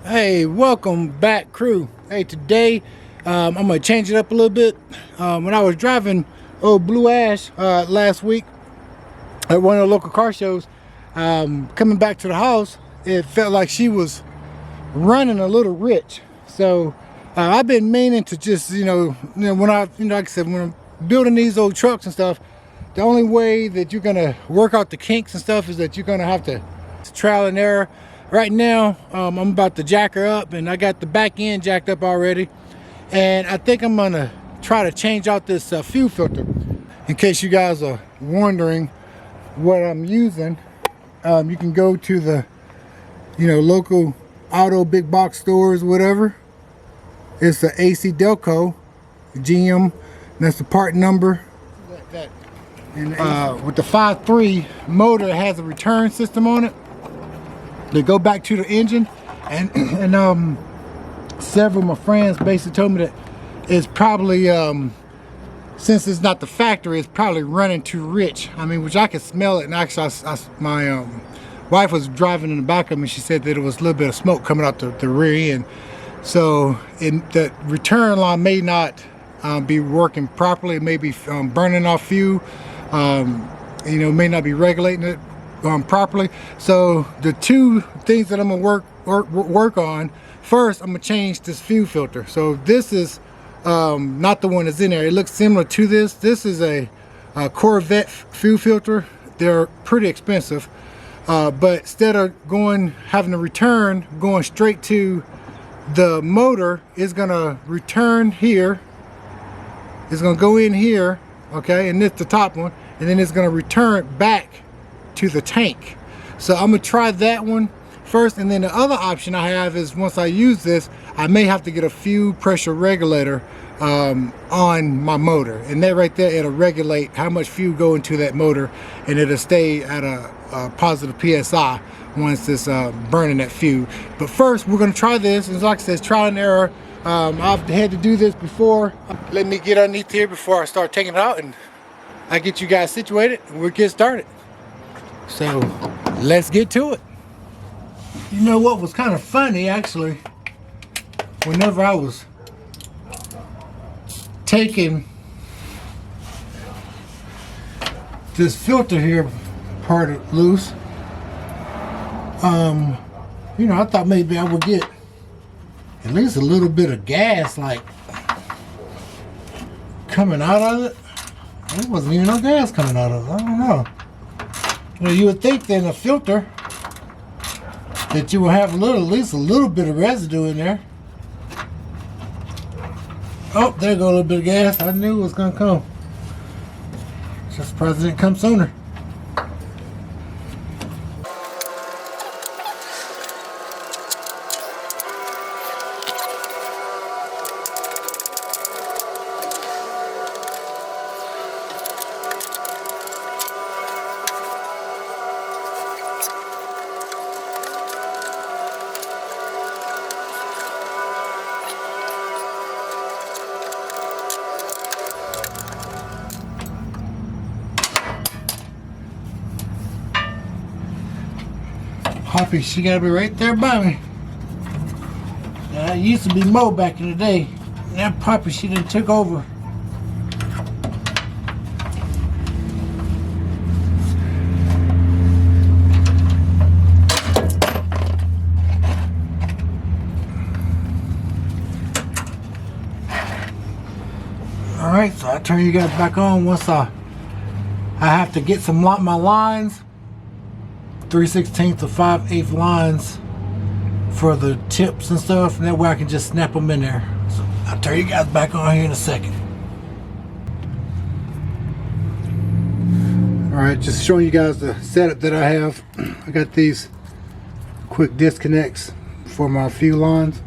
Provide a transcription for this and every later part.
Hey, welcome back, crew. Hey, today I'm gonna change it up a little bit. When I was driving old Blue Ash last week at one of the local car shows, coming back to the house, it felt like she was running a little rich. So I've been meaning to just, when like I said, when I'm building these old trucks and stuff, the only way that you're gonna work out the kinks and stuff is that you're gonna have to trial and error. Right now, I'm about to jack her up, and I got the back end jacked up already. And I think I'm gonna try to change out this fuel filter. In case you guys are wondering what I'm using, you can go to the, local auto big box stores, whatever. It's the ACDelco GM, and that's the part number. And with the 5.3 motor, it has a return system on it. They go back to the engine, and several of my friends basically told me that it's probably since it's not the factory, it's probably running too rich. I mean, which I could smell it. And actually, my wife was driving in the back of me. She said that it was a little bit of smoke coming out the rear end. So the return line may not be working properly. It may be burning off fuel. May not be regulating it properly. So the two things that I'm gonna work on, first I'm gonna change this fuel filter. So this is not the one that's in there. It looks similar to this. This is a Corvette fuel filter. They're pretty expensive, but instead of having to return, going straight to the motor, is gonna return here. It's gonna go in here, okay, and this the top one, and then it's gonna return back to the tank. So I'm gonna try that one first, and then the other option I have is, once I use this, I may have to get a fuel pressure regulator on my motor, and that right there, it'll regulate how much fuel go into that motor, and it'll stay at a positive PSI once it's burning that fuel. But first, we're gonna try this, and like I said, it's trial and error. I've had to do this before. Let me get underneath here before I start taking it out, and I get you guys situated, and we'll get started. So let's get to it. You know what was kind of funny, actually, whenever I was taking this filter here part loose, I thought maybe I would get at least a little bit of gas like coming out of it. There wasn't even no gas coming out of it. I don't know. Well, you would think that in a filter that you will have at least a little bit of residue in there. Oh, there goes a little bit of gas. I knew it was gonna come. Just surprised it didn't come sooner. Poppy, she gotta be right there by me. Now, it used to be Mo back in the day. Now Poppy, she done took over. Alright, so I turn you guys back on once I have to get my lines. 3/16 to 5/8 lines for the tips and stuff, and that way I can just snap them in there. So I'll turn you guys back on here in a second. Alright, just showing you guys the setup that I have. I got these quick disconnects for my fuel lines,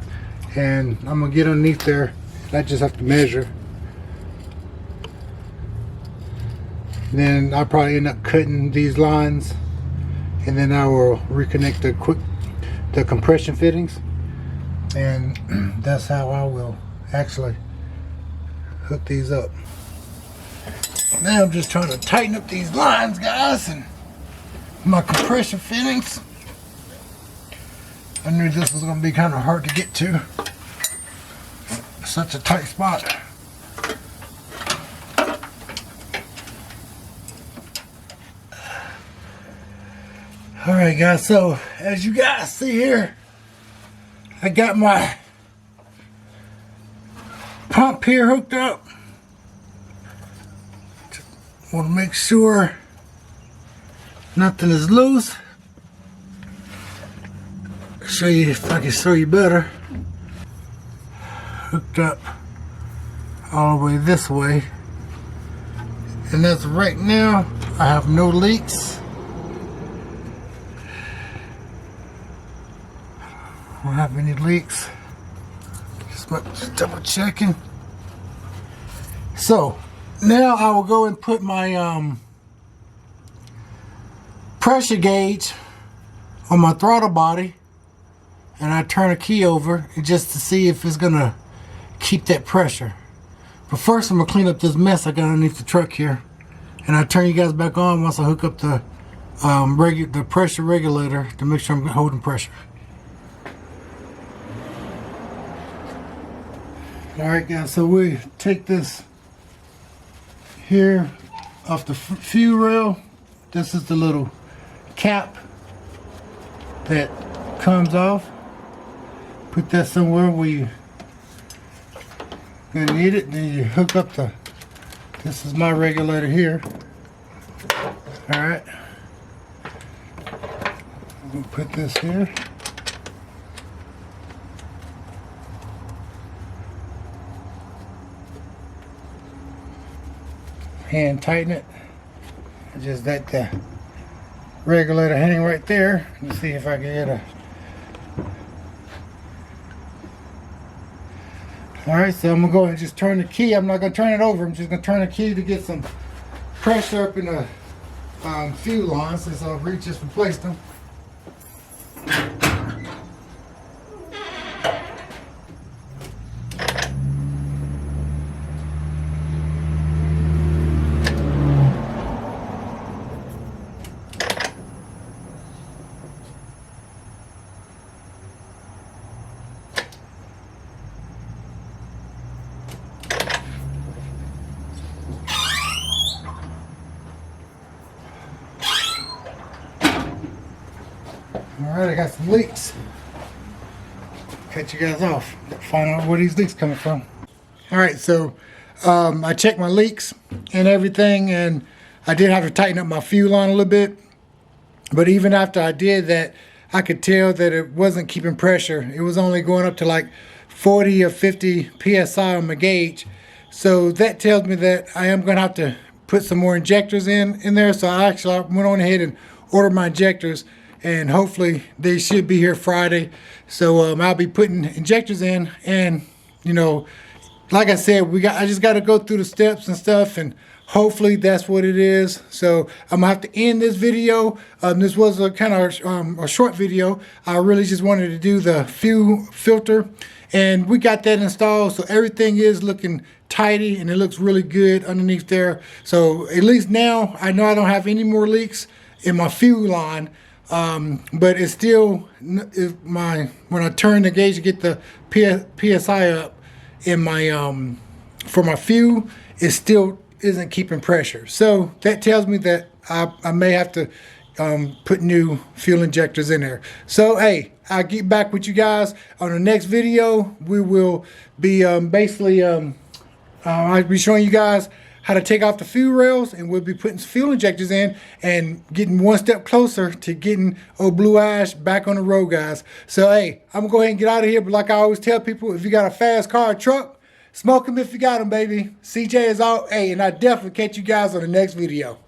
and I'm gonna get underneath there. I just have to measure. Then I'll probably end up cutting these lines, and then I will reconnect the compression fittings, and that's how I will actually hook these up. Now I'm just trying to tighten up these lines, guys, and my compression fittings. I knew this was going to be kind of hard to get to. Such a tight spot. Alright guys, so as you guys see here, I got my pump here hooked up. Want to make sure nothing is loose. Show you if I can show you better. Hooked up all the way this way, and as of right now I have no leaks. Don't have any leaks. Just double checking. So now I will go and put my pressure gauge on my throttle body, and I turn a key over just to see if it's gonna keep that pressure. But first I'm gonna clean up this mess I got underneath the truck here, and I turn you guys back on once I hook up the pressure regulator to make sure I'm holding pressure. Alright guys, so we take this here off the fuel rail. This is the little cap that comes off. Put that somewhere where you're gonna need it. Then you hook up this is my regulator here. Alright. I'm gonna put this here. Hand tighten it. Just let the regulator hang right there. Let's see if I can get a. Alright, so I'm gonna go ahead and just turn the key. I'm not gonna turn it over. I'm just gonna turn the key to get some pressure up in the fuel line, since we just replaced them. Alright, I got some leaks. Cut you guys off. Find out where these leaks coming from. Alright, so I checked my leaks and everything, and I did have to tighten up my fuel line a little bit. But even after I did that, I could tell that it wasn't keeping pressure. It was only going up to like 40 or 50 PSI on my gauge. So that tells me that I am going to have to put some more injectors in there. So I actually went on ahead and ordered my injectors, and hopefully they should be here Friday. So I'll be putting injectors in, and you know, like I said, I just got to go through the steps and stuff, and hopefully that's what it is. So I'm gonna have to end this video. This was a kind of a short video. I really just wanted to do the fuel filter, and we got that installed. So everything is looking tidy, and it looks really good underneath there. So at least now I know I don't have any more leaks in my fuel line. But it's still, when I turn the gauge to get the PSI up in my for my fuel, it still isn't keeping pressure. So that tells me that I may have to put new fuel injectors in there. So hey, I'll get back with you guys on the next video. We will be basically I'll be showing you guys how to take off the fuel rails, and we'll be putting some fuel injectors in and getting one step closer to getting old Blue Ash back on the road, guys. So hey, I'm gonna go ahead and get out of here, but like I always tell people, if you got a fast car or truck, smoke them if you got them, baby. CJ is out. Hey, and I definitely catch you guys on the next video.